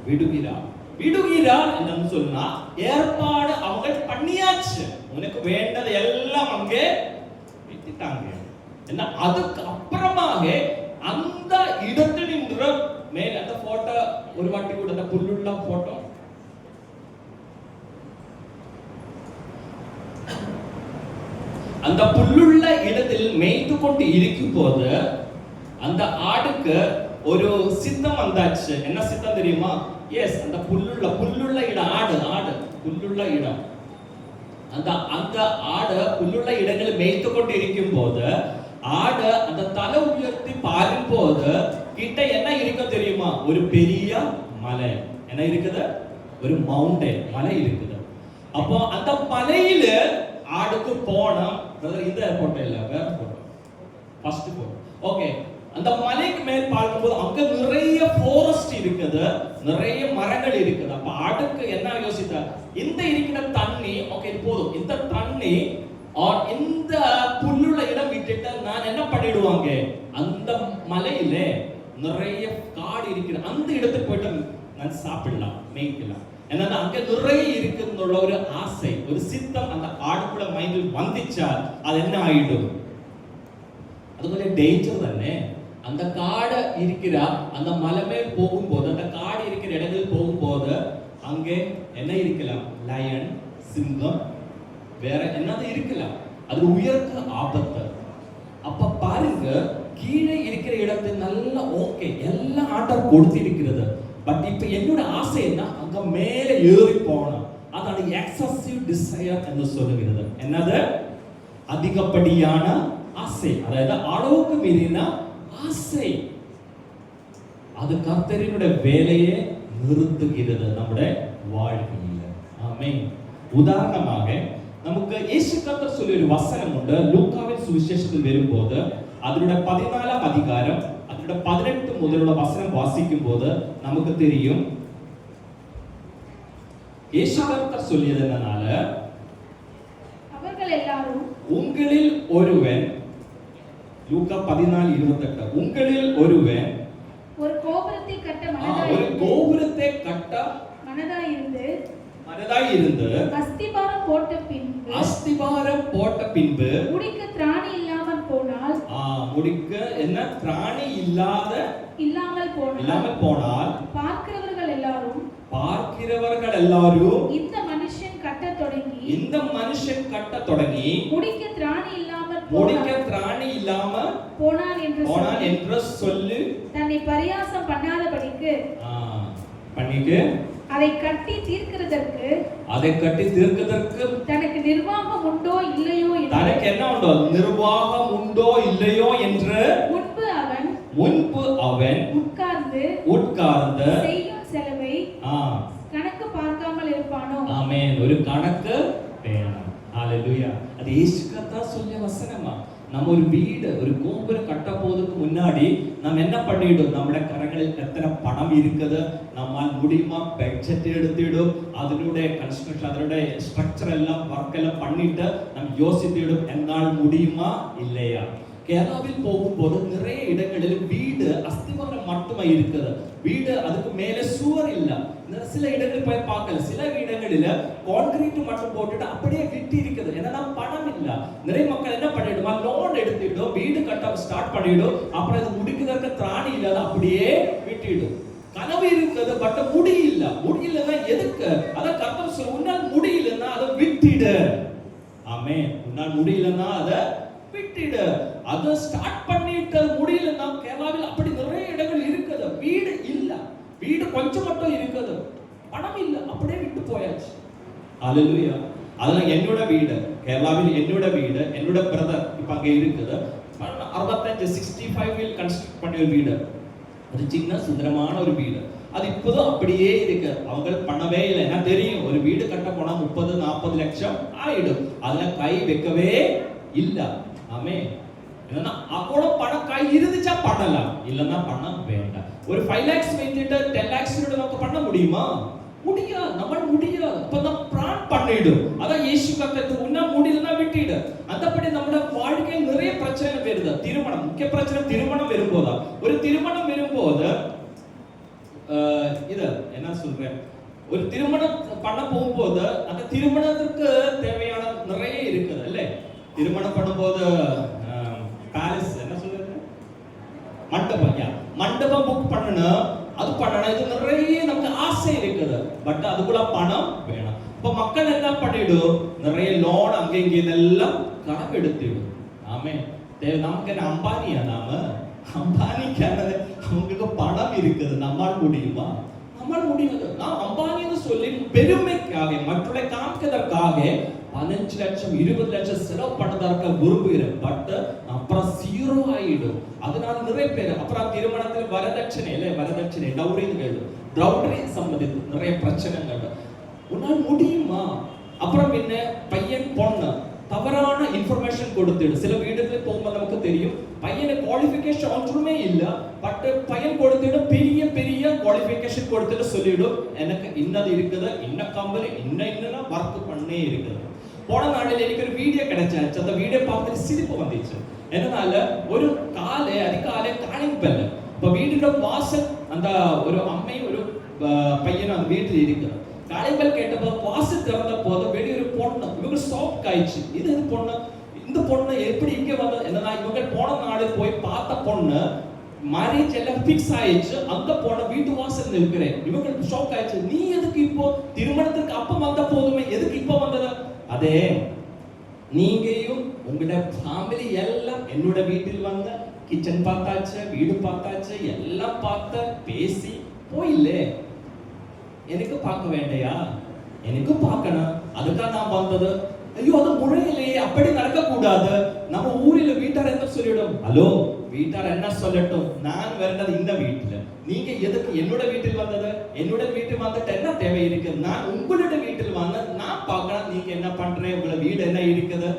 விடுகிறார். விடுகிறார் என்னன்னு சொன்னா ஏற்பாடு அவங்க பண்ணியாச்சு, உனக்கு வேண்டது எல்லாம் அங்கே விட்டுட்டாங்க. என்ன அதுக்கு அப்புறமாக அந்த இடத்தில் நின்று மேல அந்த போட்டோ ஒரு வாட்டி கூட அந்த புல்லுள்ள போட்டோ அந்த புல்லுள்ள இடத்தில் மேய்த்து கொண்டு இருக்கும் போது அந்த ஆடுக்கு ஒரு சித்தம் வந்தாச்சு. என்ன சித்தம் தெரியுமா? எஸ், அந்த புல்லுள்ள இடம், ஆடு புல்லுள்ள இடம். அந்த ஆடு புல்லுள்ள இடங்களில் மேய்த்து கொண்டு இருக்கும் போது ஆடு அந்த தலை உயர்த்தி பாரும் போது கிட்ட என்ன இருக்கும் தெரியுமா? ஒரு பெரிய மலை. என்ன இருக்குது? ஒரு மவுண்டன், மலை இருக்குது. அப்போ அந்த மலையில ஆடுக்கு போனோம். இந்த போட்டோ இல்ல, வேற போட்டோ, ஃபர்ஸ்ட் போட்டோ. ஓகே, அந்த மலைக்கு மேல் பார்க்கும்போது அங்க நிறைய ஃபாரஸ்ட் இருக்குது, நிறைய மரங்கள் இருக்குது. அப்ப ஆடுக்கு என்ன யோசித்தா, இந்த இருக்கிற தண்ணி ஓகே போதும், இந்த தண்ணி இந்த புல்லுள்ள இடம் விட்டுட்டு நான் என்ன பண்ணிடுவாங்க, அந்த மலையில நிறைய காடு இருக்கிற அந்த இடத்துக்கு போயிட்டு நான் சாப்பிடலாம், மேய்க்கலாம். ஏன்னா அங்க நிறைய இருக்குன்னு ஒரு ஆசை, ஒரு சித்தம் அந்த ஆடுக்குள்ள மைண்டில் வந்துச்சா அது என்ன ஆயிடும், அது கொஞ்சம் டேஞ்சர் தானே. அந்த காடு இருக்கிற அந்த மலை மேல் போகும்போது, அந்த காடு இருக்கிற இடங்கள் போகும்போது அங்கே என்ன இருக்கலாம், லயன், சிங்கம், வேற என்னது இருக்கலாம், அது உயர்க்க ஆபத்து. அப்ப பாருங்க, கீழே இருக்கிற இடத்தை நல்லா ஓகே எல்லாம் ஆட்டர் கொடுத்து இருக்கிறது, பட் இப்ப என்னோட ஆசை என்ன, அங்க மேல ஏறி போகணும். அതാണ് எக்ஸசிவ் டிசையர் என்று சொல்லுகிறது. என்னது? அதிகப்படியான ஆசை, அதாவது அளவுக்கு மீறின ஆசை. அது கர்த்தரினுடைய வேலையை நிறுத்துகிறது நம்முடைய வாழ்க்கையில். ஆமென். உதாரணமாக നമുക്ക് യേശു കർത്താവ് ചൊല്ലിയ ഒരു വചനമുണ്ട്. ലൂക്കാവിൻ സുവിശേഷത്തിൽ വരുമ്പോൾ അതിന്റെ 14-ാം അധികാരം അതിന്റെ 18 മുതലുള്ള വചനം വാസിക്കുമ്പോൾ നമുക്ക് தெரியும் യേശു കർത്താവ് ചൊല്ലിയത് എന്നാൽ அவர்கள் எல்லாரும் உங்களில் ஒருவன், லூக்கா 14:28, உங்களில் ஒருவன் ஒரு கோபுரத்தை கட்ட மனதாய் இருந்து அஸ்திபாரம் போட்ட பின்பு முடிக்க திராணி இல்லாமல் போனால், முடிக்க என்ன திராணி இல்லாமல் போனால் பார்க்கிறவர்கள் எல்லாரும் இந்த மனுஷன் கட்ட தொடங்கி முடிக்க திராணி இல்லாமல் போனான் என்று சொல்லி தன்னை பரியாசம் பண்ணாதபடிக்கு பண்ணிட்டு அதை கட்டி தீர்க்கிறதற்கு தனக்கு நிர்வாகம் உண்டோ இல்லையோ என்று முன்பு அவன் உட்கார்ந்து செய்யும் செலவை கணக்கு பார்க்காமல் இருப்பானோ. ஆமென். ஒரு கணக்கு வேணும். ஹalleluya. அது இயேசு கர்த்தர் சொல்லிய வசனமா. நம்ம ஒரு வீடு, ஒரு கோபுரம் கட்ட போறதுக்கு முன்னாடி நம்ம என்ன பண்ணிடும், നമ്മുടെ കരങ്ങളിൽ എത്ര പണം இருக்குது, நம்மால் முடியுமா, ബഡ്ജറ്റ് എടുത്തിടും, അതിലൂടെ കൺസ്ട്രക്ഷൻ, അതിലൂടെ സ്ട്രക്ചർ എല്ലാം വർക്ക് എല്ലാം பண்ணிட்டு நம்ம யோசித்திடும் എന്നാൽ முடியுமா இல்லையா. கேரளாவில் போகும்போது நிறைய இடங்களில் வீடு அஸ்திவாரம் மட்டுமே இருக்குது. வீடு அதுக்கு மேலே சுவர் இல்ல. சில இடங்களில் போய் பார்க்கல, சில இடங்களில் கான்கிரீட் மட்டும் போட்டுட்டு அப்படியே விட்டு இருக்குது. ஏன்னா பணம் இல்ல. நிறைய மக்கள் என்ன பண்ணிடுமா, லோன் எடுத்துட்டோம், வீடு கட்ட ஸ்டார்ட் பண்ணிடும், அப்புறம் அது முடிக்கிறதுக்கு திராணி இல்லாத அப்படியே விட்டுடும். கனவு இருக்குது, பட் முடியலன்னா எதுக்கு? அத கர்த்தர் சொல்ல, உன்னால் முடியலன்னா அதை விட்டுடு. ஆமென். உன்னால் முடியலன்னா அதை விட்டுடு. அதை ஸ்டார்ட் பண்ணிட்டு முடியலன்னா கேரளாவில் அப்படி நிறைய இடங்கள் இருக்குது. வீடு இல்ல, வீடு கொஞ்சம் மட்டும் இருக்குது, பணம் இல்ல, அப்படியே விட்டு போயாச்சு. ஹalleluya. அதெல்லாம் என்னோட வீடு, கேரளாவில் என்னோட வீடு, என்னோட பிரதர் இப்ப அங்க இருக்குது. 65 கன்ஸ்ட்ரக்ட் பண்ணிய வீடு, ஒரு சின்ன சுந்தரமான ஒரு வீடு. அது இப்போதும் அப்படியே இருக்கு. அவங்க பண்ணவே இல்லை. என்ன தெரியும், ஒரு வீடு கட்ட போனா 30-40 லட்சம் ஆயிடும். அதுல கை வைக்கவே இல்ல. ஆமே. என்னன்னா அவ்வளவு பணம் கை இருந்துச்சா பண்ணலாம், இல்லன்னா பண்ண வேண்டாம். ஒரு 5 lakhs வைத்துட்டு 10 lakhs நமக்கு பண்ண முடியுமா? முடியாது. நம்ம முடியாது. அப்ப நம்ம பிரான் பண்ணிடும். அதான் இயேசு கர்த்தர் உன்ன முடியலன்னா விட்டுடு. அந்தபடி நம்மளோட வாழ்க்கையில் நிறைய பிரச்சனை வருது. திருமணம் முக்கிய பிரச்சனை. திருமணம் வரும்போது, ஒரு திருமணம் வரும்போது இது என்ன சொல்றேன், ஒரு திருமணம் பண்ண போகும்போது அந்த திருமணத்துக்கு தேவையான நிறைய இருக்குது இல்ல. திருமணம் பண்ணும்போது பேலஸ் என்ன சொல்றது, மண்டபம் புக் பண்ணணும், அது பண்ணணும். இது நிறைய நமக்கு ஆசை இருக்குது, பட் அதுக்குள்ள பணம் வேணும். இப்ப மக்கள் என்ன பண்ணிடும், நிறைய லோன் அங்க இங்க இதெல்லாம் கணக்கு எடுத்துடும். ஆமே. நமக்கு என்ன அம்பானியா? அம்பானிக்கானது அவங்களுக்கு பணம் இருக்குது. நம்மால் முடியுமா? நம்மால் முடியாது. நான் அம்பானின்னு சொல்லி பெருமைக்காக, மற்றவர்களை காமிக்கிறதற்காக 15 லட்சம் 20 லட்சம் செலவு பண்ணதற்கு விரும்புகிறேன். பட் அப்புறம் 0 ஆயிடும். அதனால நிறைய பேர் அப்புறம் திருமணத்தில் வரதட்சணை டவுரி சம்பந்தித்து நிறைய பிரச்சனைகள். உன்னால் முடியுமா? அப்புறம் என்ன, பையன் பொண்ணு தவறான இன்ஃபர்மேஷன் கொடுத்துடு. சில வீடுகளில் போகும்போது நமக்கு தெரியும், பையனை குவாலிஃபிகேஷன் ஒன்றுமே இல்ல, பட் பையன் கொடுத்துட்டு பெரிய குவாலிஃபிகேஷன் கொடுத்துட்டு சொல்லிடும், எனக்கு இன்னது இருக்குது, இன்ன கம்பெனி இன்ன ஒர்க் பண்ணே இருக்குது. போன நாளில் எனக்கு ஒரு வீடியோ கிடைச்சாச்சு. அந்த வீடியோ பார்த்துட்டு சிரிப்பு வந்துச்சு. என்னனால ஒரு அதிகாலை காணிப்பல்ல, இப்ப வீட்டோட வாசல் அந்த ஒரு அம்மை ஒரு பையன் அந்த வீட்டில் இருக்கிறார். காலைபல் கேட்டப்போ வாசல் திறந்த போது வெளியே ஒரு பொண்ணு, இவங்க ஷாக் ஆயிடுச்சு. இது பொண்ணு, இந்த பொண்ணு எப்படி இங்க வந்தது? என்னன்னா இவங்க போன நாடு போய் பார்த்த பொண்ணு மேரேஜ் எல்லாம் ஃபிக்ஸ் ஆயிடுச்சு. அந்த பொண்ணு வீட்டு வாசல் இருக்கிறேன். இவங்களுக்கு ஷாக் ஆயிடுச்சு. நீ எதுக்கு இப்போ திருமணத்துக்கு அப்ப வந்த போதுமே எதுக்கு இப்போ வந்தது? அதே நீங்கயும் உங்களோட ஃபேமிலி எல்லாம் என்னோட வீட்டில் வந்த கிச்சன் பார்த்தாச்சு, வீடு பார்த்தாச்சு, எல்லாம் பார்த்து பேசி போயில்லே, எனக்கு பார்க்க வேண்டையா? எனக்கு பார்க்கணும், அதுக்காக நான் வந்தது. ஐயோ அது முறையிலேயே, அப்படி நடக்க கூடாது. நம்ம ஊரில் வீட்டார் என்ன சொல்லிடும்? ஹலோ, வீட்டார் என்ன சொல்லட்டும், நான் வரது இந்த வீட்டுல, நீங்க எதுக்கு என்னோட வீட்டில் வந்தது? என்னோட வீட்டில் வந்துட்டு என்ன தேவை இருக்கு? நான் உங்களோட வீட்டில் வந்த, நான் பார்க்கணும் நீங்க என்ன பண்றேன், உங்களோட வீடு என்ன இருக்குது.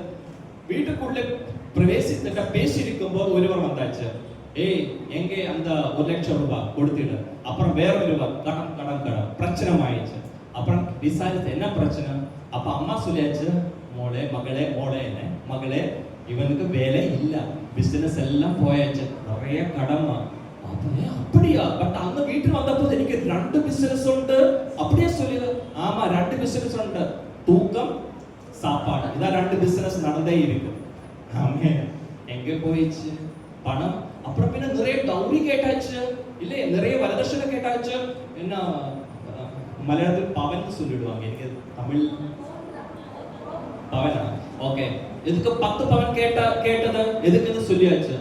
வீட்டுக்குள்ள பிரவேசித்துட்ட பேசி இருக்கும் போது ஒருவர் வந்தாச்சு. ஏய், எங்கே அந்த 1 லட்சம் ரூபாய் கொடுத்துடு. அப்புறம் வேற ஒருவர் கடன் பிரச்சனை ஆயிடுச்சு. அப்புறம் விசாரித்து என்ன பிரச்சனை? அப்ப அம்மா சொல்லியாச்சு, மகளே இவனுக்கு வேலை இல்ல, பிசினஸ் எல்லாம் போயாச்சு, நிறைய கடமா. அப்படியா? பட் அந்த வீட்டுக்கு வந்தபோது எனக்கு 2 பிசினஸ் உண்டு அப்படியே சொல்லிடு. ஆமா, 2 பிசினஸ் உண்டு, தூக்கம் சாப்பாடு, இதான் 2 பிசினஸ் நடந்தே இருக்கு. ஆமே, எங்க போயிடுச்சு பணம்? அப்புறம் பின்ன நிறைய டவுரி கேட்டாச்சு, இல்ல நிறைய வரதட்சணை கேட்டாச்சு. என்ன மலையாளத்தில் பவன் சொல்லிடுவாங்க, எனக்கு தமிழ் பவனா? ஓகே, எதுக்கு 10 பவன் கேட்டது எதுக்குன்னு சொல்லியாச்சு.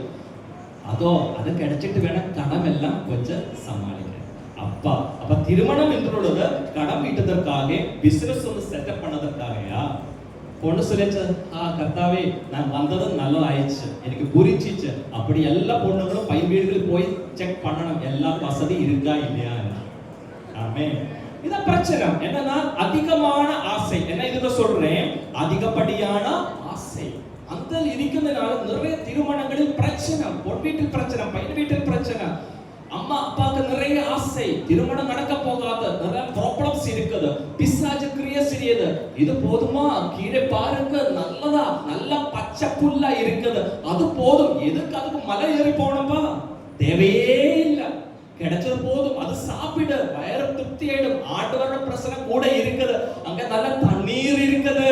அது கிடைச்சிட்டு வேணா கடன் எல்லாம் கொஞ்சம் சமாளிக்க. அப்ப திருமணம் என்றுள்ளது கடன் வீட்டதற்காக, பிசினஸ் ஒன்று செட்டப் பண்ணதற்காகயா? பொண்ணு சொல்லிச்சு, கர்த்தாவே நான் வந்தது நல்லா ஆயிடுச்சு, எனக்கு புரிச்சிச்சு. அப்படி எல்லா பொண்ணுங்களும் பையன் வீடுகளுக்கு போய் செக் பண்ணணும், எல்லா வசதி இருக்கா இல்லையா. ஆமே, இதான் பிரச்சனை என்னன்னா அதிகமான ஆசை. என்ன இதுல சொல்றேன்? அதிகப்படியான ஆசை அந்த இருக்கிறதுனால நிறைய திருமணங்களில் பிரச்சனை, பொன் வீட்டில் பிரச்சனை, பையன் வீட்டில் பிரச்சனை. அம்மா அப்பாவுக்கு நிறைய ஆசை, திருமணம் நடக்க போகாத நிறைய ப்ராப்ளம்ஸ் இருக்குது. பிசாசு கிரியை செய்யுது. இது போதுமா? கீழே பாருங்க, நல்லதா, நல்ல பச்சை புல்லா இருக்குது, அது போதும். எதுக்கு அதுக்கு மலை ஏறி போனப்பா? தேவையே இல்லை, கிடைச்சது போதும், அது சாப்பிடு, வயிறு திருப்தி ஆயிடும். ஆண்டவரோட பிரசனை கூட இருக்குது, அங்க நல்ல தண்ணீர் இருக்குது.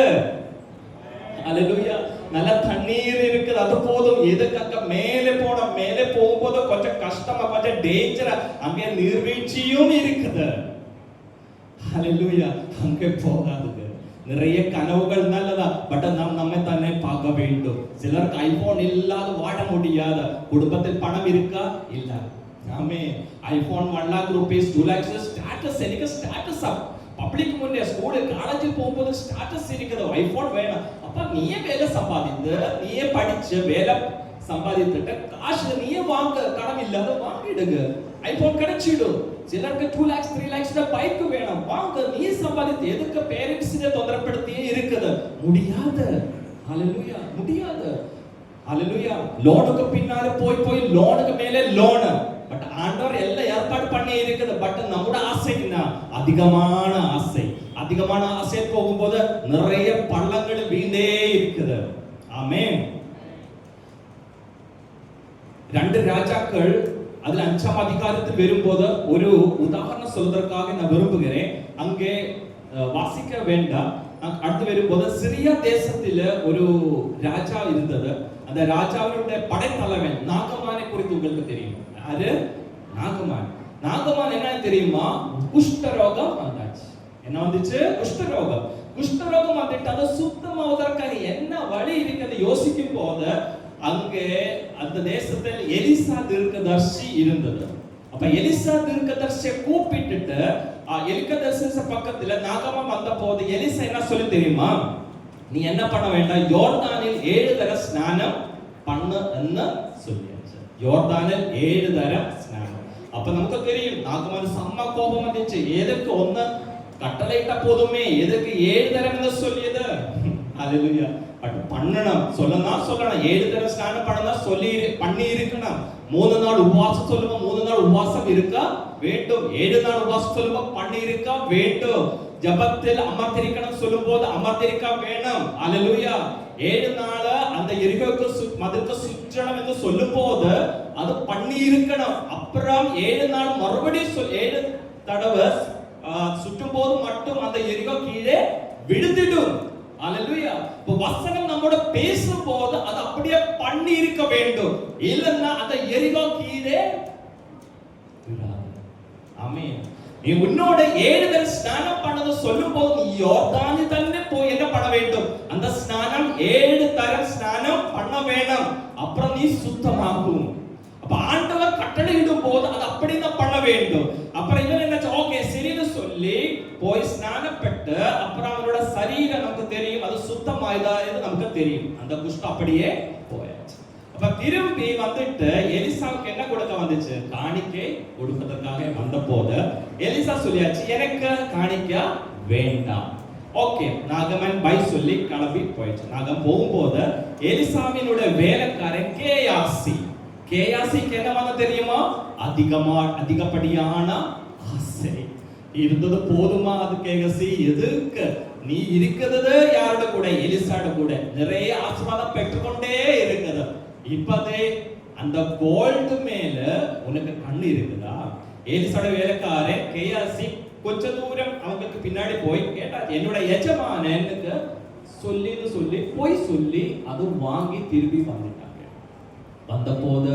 அல்லேலூயா, நல்ல தண்ணீர் இருக்குது, அது போதும். எதுக்கு மேலே போனோம்? மேலே போகும்போது கொஞ்சம் கஷ்டமா, கொஞ்சம் டேஞ்சரா, அங்கே நீர்வீழ்ச்சியும் இருக்குது. அல்லேலூயா, அங்கே போகாதுங்க. நிறைய கனவுகள் நல்லதா, பட் நாம் நம்மை தானே பார்க்க வேண்டும். சிலருக்கு ஐபோன் இல்லாத வாழ முடியாத, குடும்பத்தில் பணம் இருக்கா? இல்ல. ஆமே, iPhone 1 lakh rupees, 2 lakhs status, எனக்கு ஸ்டேட்டஸ் பப்ளிக் முன்னே ஸ்கூல் காலேஜ் போகும்போது ஸ்டேட்டஸ் இருக்குது, ஐபோன் வேணும். அப்ப நீயே வேலை சம்பாதித்து, நீயே படிச்சு வேலை சம்பாதித்துட்டு காசு நீயே வாங்க, கடன் இல்லாத வாங்கிடுங்க, ஐபோன் கிடைச்சிடும். சிலருக்கு 2 lakhs 3 lakhs பைக் வேணும், வாங்க, நீ சம்பாதித்து. எதுக்கு பேரண்ட்ஸ் தொந்தரப்படுத்தியே இருக்குது? முடியாது. ஹalleluya, முடியாது. ஹalleluya, லோனுக்கு பின்னால போய் லோனுக்கு மேலே லோன். பட் ஆண்டவர் எல்லாம் ஏற்பாடு பண்ணி இருக்குது. பட் நம்மளோட ஆசை என்ன? அதிகமான ஆசை. அதிகமான ஆசை போகும்போது நிறைய பள்ளங்கள் வீணே இருக்குது. ஆமென். 2 ராஜாக்கள் அதுல 5ஆம் அதிகாரத்தில் வரும்போது ஒரு உதாரணம் சொல்வதற்காக நான் விரும்புகிறேன். அங்கே வாசிக்க வேண்டாம். அடுத்து வரும்போது சிரியா தேசத்துல ஒரு ராஜா இருந்தது. அந்த ராஜாவினுடைய படைத்தலைவன் நாகமானை குறித்து உங்களுக்கு தெரியும். யாரு? நாகமான். நாகமான் என்ன தெரியுமா? குஷ்டரோகம் வந்தாச்சு. என்ன வந்துச்சு? குஷ்டரோகம். குஷ்டரோகம் வந்துட்டு அதை சுத்தமாவதற்காக என்ன வழி இருக்கிறது யோசிக்கும் போது அங்கே அந்த தேசத்தில் எலிசா தீர்க்கதரிசி இருந்தது. அப்ப எலிசா தீர்க்கதரிசியை கூப்பிட்டுட்டு எலிசா பக்கத்துல நாகமான் வந்த போது எலிசா என்ன சொல்லி தெரியுமா? நீ என்ன பண்ண வேண்டாம், யோர்தானில் 7 தடவை ஸ்நானம் பண்ணு சொல்லியாச்சு. யோர்தானில் 7 தடவை ஸ்நானம். அப்ப நமக்கு தெரியும் நாகமான் செம்ம கோபம் வந்துச்சு. எதுக்கு ஒன்னு கட்டளையிட்ட போதுமே, எதுக்கு 7 தடவை சொல்லியது? ஹalleluya. பட் பண்ணணும், சொல்லணும் 7 தடவை ஸ்நானம் பண்ணணும் சொல்லி பண்ணி இருக்கணும். 3 நாள் உபவாசம் சொல்லுங்க, 3 நாள் உபவாசம் இருக்கா வேண்டும். 7 நாள் உபவாசம் சொல்லுங்க, பண்ணி இருக்கா வேண்டும். ஜபத்தில் அமர்ந்திருக்கணும் சொல்லும்போது அமர்ந்திருக்க வேணும். ஹalleluya. 7 நாள் அந்த எரிகோக்கு மதிலுக்கு சுற்றணும் என்று சொல்லும்போது அது பண்ணி இருக்கணும். அப்புறம் 7 நாள் மறுபடியும் 7 தடவை சுற்றும் போது மட்டும் அந்த எரிகோ கீழே விழுந்திடும். ஹalleluya. இப்போ வசனம் நம்மோட பேசும்போது அது அப்படியே பண்ணி இருக்க வேண்டும். இல்லன்னா அந்த எரிகோ கீழே விழாது. ஆமென். நீ உன்னோட 7 தடவை ஸ்நானம் பண்ணது சொல்லும்போது நீ யோர்தானில் തന്നെ போய் என்ன பண்ண வேண்டும்? அந்த ஸ்நானம் 7 தடவை ஸ்நானம் பண்ண வேணும். அப்புறம் நீ சுத்தமாகும். அப்ப ஆண்டவர் கட்டளையிடும் போது அது அப்படிதான் பண்ண வேண்டும். அப்புறம் இவன் என்ன ஓகே சரின்னு சொல்லி போய் ஸ்நானப்பட்டு அப்புறம் அவனோட சரீரம் நமக்கு தெரியும் அது சுத்தமாயதா என்று நமக்கு தெரியும். அந்த குஷ்டம் அப்படியே போயாச்சு. அப்ப திரும்பி வந்துட்டு எலிசாவுக்கு என்ன கொடுக்க வந்துச்சு? காணிக்கை கொடுப்பதற்காக வந்த போது எலிசா சொல்லியாச்சு எனக்கு காணிக்க வேண்டாம். ஓகே நாகமன் பை சொல்லி கிளம்பி போயிடுச்சு. நாகம் போகும்போது எலிசாவினுடைய வேலைக்காரன் கேயாசிக்கு என்ன வந்து தெரியுமா? அதிகப்படியான ஆசை இருந்தது. போதுமா அது கேகசி? எதுக்கு நீ இருக்கிறது யாரோட கூட? எலிசாட கூட நிறைய ஆசீர்வாதம் பெற்றுக்கொண்டே இருக்குது. இப்பதே அந்த கோல்டு மேல உனக்கு கண்ணு இருக்குதா? எலிசாட வேலைக்காரன் கேயாசி கொஞ்ச தூரம் அவங்களுக்கு பின்னாடி போய் கேட்டா என்னோட எஜமானனுக்கு சொல்லி போய் சொல்லி அது வாங்கி திரும்பி வந்துட்டாங்க. வந்த போது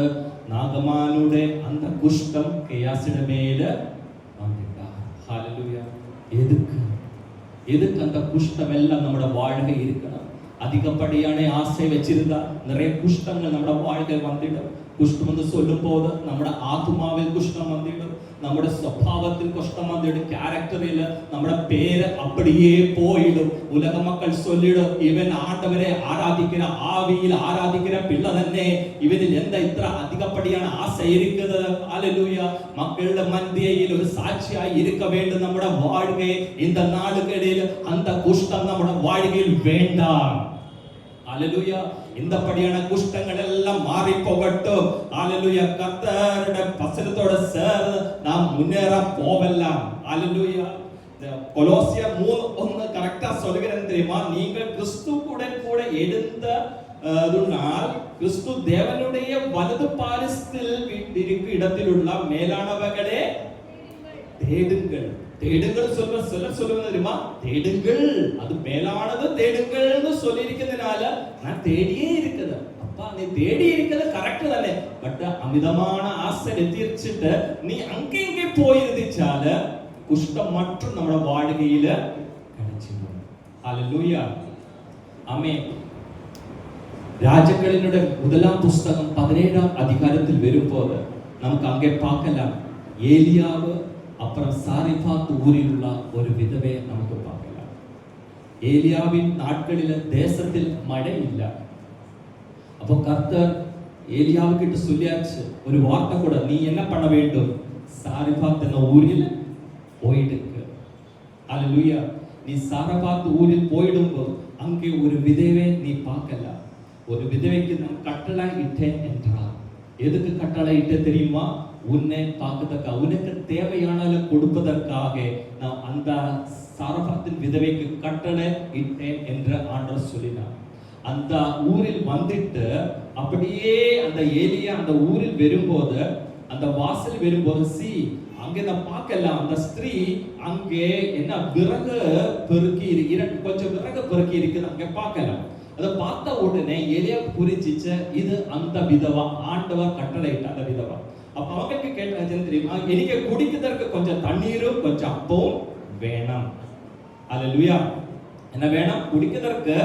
நாகமானுடைய அந்த குஷ்டம் கேயாசிட மேல வந்துட்டார். ஹல்லேலூயா. எதுக்கு அந்த குஷ்டம் எல்லாம் நம்மளோட வாழ்க்கை இருக்கணும்? அதிகப்படியான ஆசை வச்சிருந்தா நிறைய குஷ்டங்கள் நம்மளோட வாழ்க்கை வந்துடும். குஷ்டம் வந்து சொல்லும் போது നമ്മുടെ ആത്മാവിൽ കുഷ്ഠം വന്നിടും, നമ്മുടെ സ്വഭാവത്തിൽ കുഷ്ഠം വന്നിടും, ക്യാരക്ടറിൽ നമ്മുടെ പേര് அப்படியே போயிடும். உலக மக்கள் சொல்லிடும் இவன் ஆண்டவரை ஆராதிக்கிற ஆவியில் ஆராதிக்கிற பிள்ளை തന്നെ, ഇവനിൽ എന്താ ഇത്ര அதிகப்படியான ஆசை இருக்குது? ஹல்லேலூயா. மக்களுടെ മധ്യയിൽ ഒരു സാക്ഷിയായി இருக்க வேண்டும் നമ്മുടെ வாழ்க்கை. இந்த நாளுகளில் அந்த குஷ்டம் നമ്മുടെ வாழ்க்கையில் வேண்டாம். ஹல்லேலூயா. இந்தப்படியான குஷ்டங்கள் எல்லாம் மாறி போகட்டும். ஹல்லேலூயா. கர்த்தருடைய வசனத்தோட சேர்ந்து நாம் முன்னேற போவலாம். ஹல்லேலூயா. கொலோசியர் 3:1 கரெக்ட்டா சொல்கிறேன் தெரியுமா? நீங்கள் கிறிஸ்துவுடன் கூட எழுந்ததுனால் கிறிஸ்து தேவனுடைய வலது பாரிசத்தில் வீற்றிருக்கும் இடத்திலுள்ள மேலானவைகளே தேடுங்கள். தேடுங்கள் சொல்லுவது தெரியுமா? தேடுங்கள், அது மேலானது தேடுங்கள்னு சொல்லி இருக்கிறதுனால நான் தேடியே இருக்குது. அப்பா நீ தேடி இருக்கிறது கரெக்ட் தானே, பட் அமிதமான ஆசை தீர்ச்சிட்டு நீ அங்கே போயிருந்துச்சால குஷ்டம் மற்றும் நம்மளோட வாழ்க்கையில கிடைச்சிடும். ஹல்லேலூயா. ஆமென். രാജകളിനുടെ 1 പുസ്തകം 17 அதிகாரத்தில் வரும்போது നമുക്ക് அங்கே பார்க்கலாம் ஏலியாவு அப்புறம் சாரிபாத் ஊரிலுள்ள ஒரு விதவையை நமக்கு பார்க்கலாம். ஏலியாவின் நாட்களில் தேசத்தில் மழை இல்லை. அப்போ கர்த்தர் ஏலியாவுக்கிட்ட சொல்லியாச்சு ஒரு வார்த்தை கூட, நீ என்ன பண்ண வேண்டும்? சாரிபாத் என்ற ஊரில் போயிடுக்கு. ஹல்லேலூயா. நீ சாரிபாத் ஊரில் போயிடும்போது அங்கே ஒரு விதவை நீ பார்க்கலாம். ஒரு விதவைக்கு நான் கட்டளை இட்டேன் என்றார். எதுக்கு கட்டளை இட்ட தெரியுமா? உன்னை பார்க்கறதுக்காக, உனக்கு தேவையானதை கொடுப்பதற்காக நான் அந்த சாரபாத்தின் விதவைக்கு கட்டளை இட்டேன் என்று ஆண்டவர் சொல்லினார். அந்த ஊரில் வந்துட்டு அப்படியே அந்த ஏலியா அந்த ஊரில் வரும்போது அந்த வாசல் வரும்போது அங்கே நான் பார்க்கலாம் அந்த ஸ்திரீ அங்கே என்ன விறகு பெருக்கி கொஞ்சம் விறகு பெருக்கி இருக்குது அங்கே பார்க்கலாம். அதை பார்த்த உடனே ஏலியா புரிஞ்சிச்சு இது அந்த விதவா, ஆண்டவர் கட்டளையிட்ட அந்த விதவா. அப்ப அவங்களுக்கு கேட்டாச்சு தெரியுமா? எனக்கு குடிக்கிறதுக்கு கொஞ்சம் தண்ணீரும் கொஞ்சம் அப்பவும் வேணும். ஹல்லேலூயா. என்ன வேணும்? குடிக்கிறதுக்கு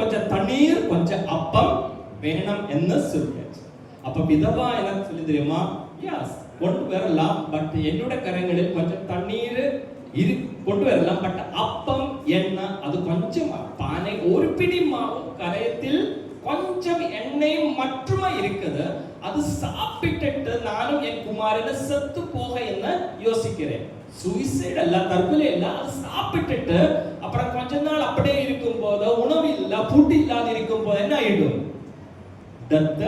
கொஞ்சம் தண்ணீர் கொஞ்சம் அப்பம் வேணும் என்று சொல்லியாச்சு. அப்ப விதவா என்ன சொல்லி தெரியுமா? எஸ் கொண்டு வரலாம், பட் என்னோட கரங்களில் கொஞ்சம் தண்ணீர் கொண்டு வரலாம், பட் அப்பம் என்ன அது கொஞ்சம் பானை ஒரு பிடி மாவும் கரையத்தில் கொஞ்சம் எண்ணெயும் மட்டுமா இருக்குது, அது சாப்பிட்டுட்டு நானும் என் குமாரனை செத்து போக என்ன யோசிக்கிறேன். சூசைட் அல்ல, தற்கொலை இல்ல, அது சாப்பிட்டுட்டு அப்புறம் கொஞ்ச நாள் அப்படியே இருக்கும் போது உணவு இல்ல ஃபுட் இல்லாத இருக்கும் போது என்ன ஆயிடும்? டெத்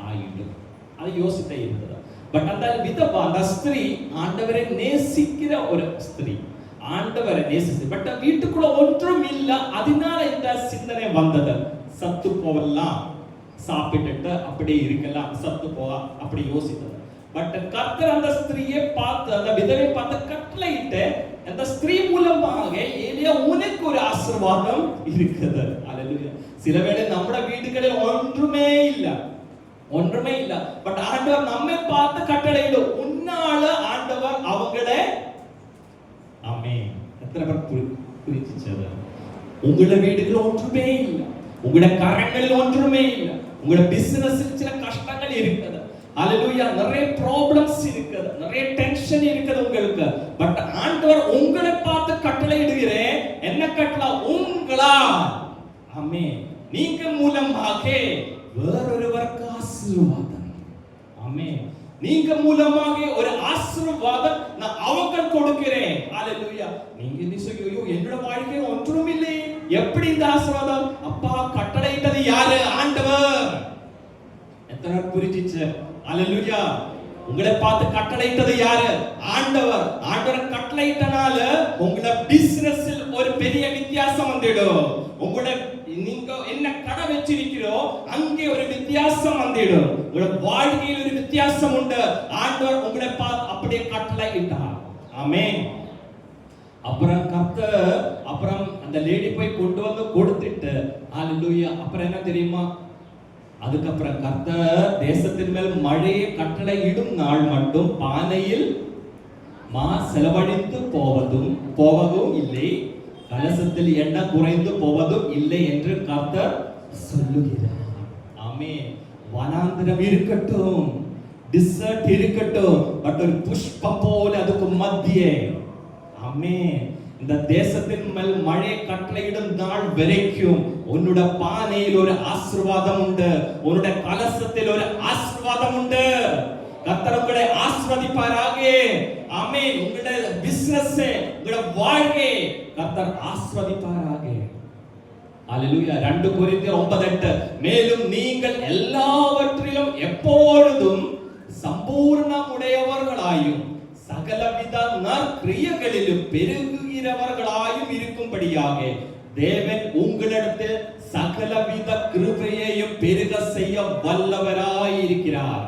ஆயிடும். அது யோசித்தே இருந்தது. பட் அந்த விதவா அந்த ஸ்திரீ ஆண்டவரை நேசிக்கிற ஒரு ஸ்திரீ, ஆண்டவரை நேசிச்சு, பட் வீட்டுக்குள்ள ஒன்றும் இல்ல. அதனால இந்த சிந்தனை வந்தது, சத்து போகலாம், சாப்பிட்டுட்டு அப்படியே இருக்கலாம், சத்து போக அப்படி யோசித்தது. பட் கர்த்தர் அந்த ஸ்திரீயை பார்த்து, அந்த விதவை பார்த்து கட்டளையிட்டு அந்த ஸ்திரீ மூலமாக ஏலியா உனக்கு ஒரு ஆசீர்வாதம் இருக்குது. ஹல்லேலூயா. சிலவேளை நம்ம வீடுகளில் ஒன்றுமே இல்ல, பட் ஆண்டவர் நம்மை பார்த்து கட்டளையிடும், உன்னால ஆண்டவர் அவங்களே. ஆமென். எத்தனை பேர் புரிஞ்சிச்சது? உங்களோட வீடுகளில் ஒன்றுமே இல்ல, உங்களோட கரங்களில் ஒன்றுமே இல்ல, உங்களோட பிசினஸில் சில கஷ்டங்கள் இருக்குது, ஹalleluya. நிறைய ப்ராப்ளம்ஸ் இருக்குது, நிறைய டென்ஷன் இருக்குது உங்களுக்கு. பட் ஆண்டவர் உங்களை பார்த்து கட்டளை இடுகிறேன். என்ன கட்டளை? உங்களால், ஆமென், நீங்க மூலமாக வேறொருவருக்கு ஆசீர்வாதம். ஆமென். நீங்க மூலமாக ஒரு ஆசீர்வாதம் நான் அவங்க கொடுக்கிறேன். ஹalleluya. நீங்க என்ன சொல்லுவீங்க? என்னோட வாழ்க்கை ஒன்றும் இல்லை, எப்படி இந்த ஆசீர்வாதம்? அப்பா கட்டளையிட்டது யாரு? ஆண்டவர். எத்தனை புரிஞ்சிச்சு? ஹalleluya. உங்களை பார்த்து கட்டளையிட்டது யாரு? ஆண்டவர். ஆண்டவர் கட்டளையிட்டனால உங்களோட பிசினஸில் ஒரு பெரிய வித்தியாசம் வந்துடும். உங்களோட நீங்க என்ன கடை வச்சிருக்கிறோ அங்கே ஒரு வித்தியாசம் வந்துடும். உங்களோட வாழ்க்கையில் ஒரு வித்தியாசம் உண்டு. ஆண்டவர் உங்களை பார்த்து அப்படியே கட்டளையிட்டார். ஆமென். அப்புறம் அந்த லேடி போய் கொண்டு வந்து கொடுத்துட்டு, ஹalleluya. அப்புறம் என்ன தெரியுமா? அதுக்கப்புறம் கர்த்தர் தேசத்தின் மேல் மழையை கட்டளை இடும் நாள் மட்டும் பானையில் மா செலவழிந்து போவதும் இல்லை, கலசத்தில் எண்ணெய் குறைந்து போவதும் இல்லை என்று கர்த்தர் சொல்லுகிறார். ஆமென். வனாந்திரம் இருக்கட்டும், டிசர்ட் இருக்கட்டும், பட் ஒரு புஷ்பம் போல அதுக்கு மத்தியே, ஆமென், இந்த தேசத்தின் மேல் மழை கட்டளையிடும் நாள் வரைக்கும் உன்னோட பானையில் ஒரு ஆசீர்வாதம் உண்டு, உன்னோட கலசத்தில் ஒரு ஆசீர்வாதம் உண்டு. கர்த்தர் உங்களை ஆசீர்வதிப்பாராக. ஆமென். உங்களுடைய பிசினஸ், உங்களுடைய வாழ்க்கை கர்த்தர் ஆசீர்வதிப்பாராக. ஹalleluya. 2 கொரிந்தியர் 9:8 மேலும் நீங்கள் எல்லாவற்றிலும் எப்பொழுதும் சம்பூர்ணமுடையவர்களாயும் சகலவித நற்கிரியைகளிலும் பெருகுகிறவர்களாயும் இருக்கும்படியாக தேவன் உங்களிடத்தில் சகலவித கிருபையையும் பெருக செய்ய வல்லவராயிருக்கிறார்.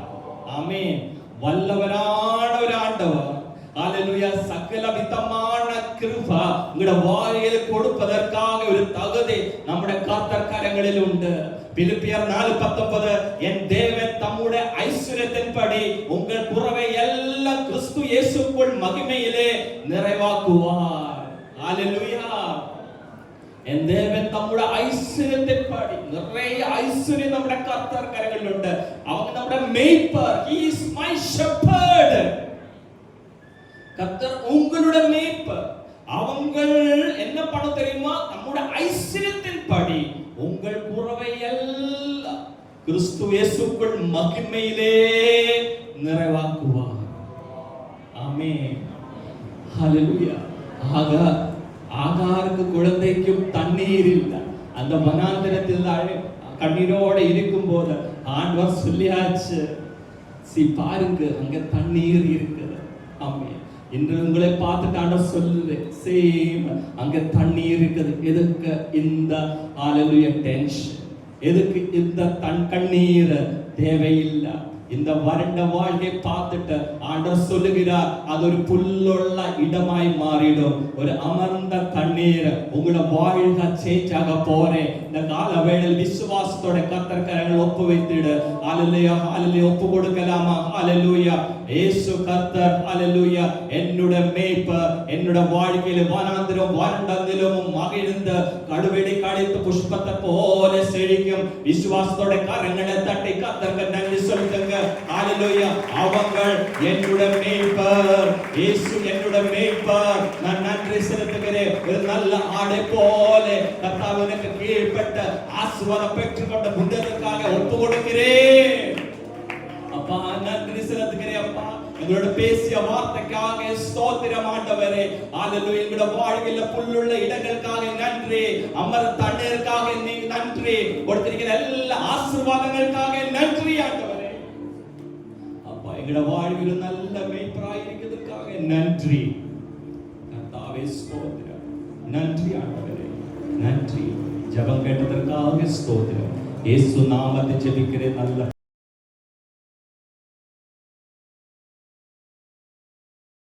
ஆமென். வல்லவரான ஒரு ஆண்டவர். ஹalleluya. சகலவிதமான கிருபை உங்களுடைய வாழ்க்கையில் கொடுப்பதற்காக ஒரு தகுதி நம்முடைய கர்த்தர் கரங்களில் உண்டு. பிலிப்பியர் 4:19 என் தேவன் தம்முடைய ஐஸ்வரியத்தின்படி உங்கள் குறைவை எல்லாம் கிறிஸ்து இயேசுக்குள் மகிமையிலே நிறைவாக்குவார். ஹalleluya. என் தேவன் தம்முடைய ஐஸ்வரியத்தின்படி, நிறைய ஐஸ்வரியம் நம்முடைய கர்த்தர் கரங்களில் உண்டு. அவங்க நம்முடைய மேய்ப்பர். He is my shepherd. கர்த்தர் உங்களுடைய மேய்ப்பர். அவங்க என்ன பண்ண தெரியுமா? நம்முடைய ஐஸ்வரியத்தின்படி உங்கள் குறைவை எல்லாம் கிறிஸ்து இயேசுக்குள் மகிமையிலே நிறைவாக்குவார். ஆமென். ஹalleluya. ஆகாருக்கு குழந்தைக்கும் தண்ணீர் இல்லை. அந்த வனாந்தரத்தில் கண்ணீரோட இருக்கும் போது ஆண்டவர் சொல்லியாச்சு, பாருங்க அங்க தண்ணீர் இருக்குது. ஆமென். இன்று உங்களை பார்த்துட்டு ஆண்டவர் சொல்லுது, சேம் அங்க தண்ணீர் இருக்குது. எதுக்கு இந்த ஹalleluya டென்ஷன்? எதுக்கு இந்த கண்ணீர்? தேவையில்லை. இந்த வறண்ட வாழ்க்கை பார்த்துட்டு ஆண்டவர் சொல்லுகிறார், அது ஒரு புல்லுள்ள இடமாய் மாறிடும். ஒரு அமர்ந்த தண்ணீர் உங்களோட வாழ்க்கை சேஞ்ச் ஆக போறேன். இந்த கால வேளையில் விசுவாசத்தோட கர்த்தர் கரங்களை ஒப்பு வைத்திடு. ஹalleluya. ஹalleluya. ஒப்பு கொடுக்கலாமா? ஹalleluya. இயேசு கர்த்தர். ஹalleluya. என்னோட மேய்ப்பர். என்னோட வாழ்க்கையில வனாந்திரம் வறண்டதிலும் மகிழ்ந்த கடுவெடி கழித்து புஷ்பத்தை போல செழிக்கும். விசுவாசத்தோட கரங்களை தட்டி கர்த்தருக்கு நன்றி சொல்லுங்க. ஹalleluya. அவங்கள் என்னோட மேய்ப்பர். இயேசு என்னோட மேய்ப்பர். நான் நன்றி செலுத்துகிறேன். ஒரு நல்ல ஆடை போல கர்த்தாவே எனக்கு கீழ்ப்பட்ட ஆசீர்வாதம் பெற்றுக்கொண்ட முன்னதற்காக ஒப்பு கொடுக்கிறேன். அப்பா நன்றி செலுத்துகிறேன். அப்பா எங்களோட பேசிய வார்த்தைக்காக ஸ்தோத்திரம் ஆண்டவரே. ஹalleluya. எங்களோட வாழ்க்கையில புல்லுள்ள இடங்களுக்காக நன்றி. அமர தண்ணீருக்காக நன்றி. கொடுத்திருக்கிற எல்லா ஆசீர்வாதங்களுக்காக நன்றி ஆண்டவரே. எங்களோட வாழ்வில் நல்ல மேய்ப்பராய் இருக்கிறதுக்காக நன்றி கர்த்தாவே. ஸ்தோத்திரம். நன்றி ஆண்டவரே. நன்றி. ஜெபம் கேட்டதற்காக ஸ்தோத்திரம். இயேசு நாமத்தில் ஜெபிக்கிறேன் நல்ல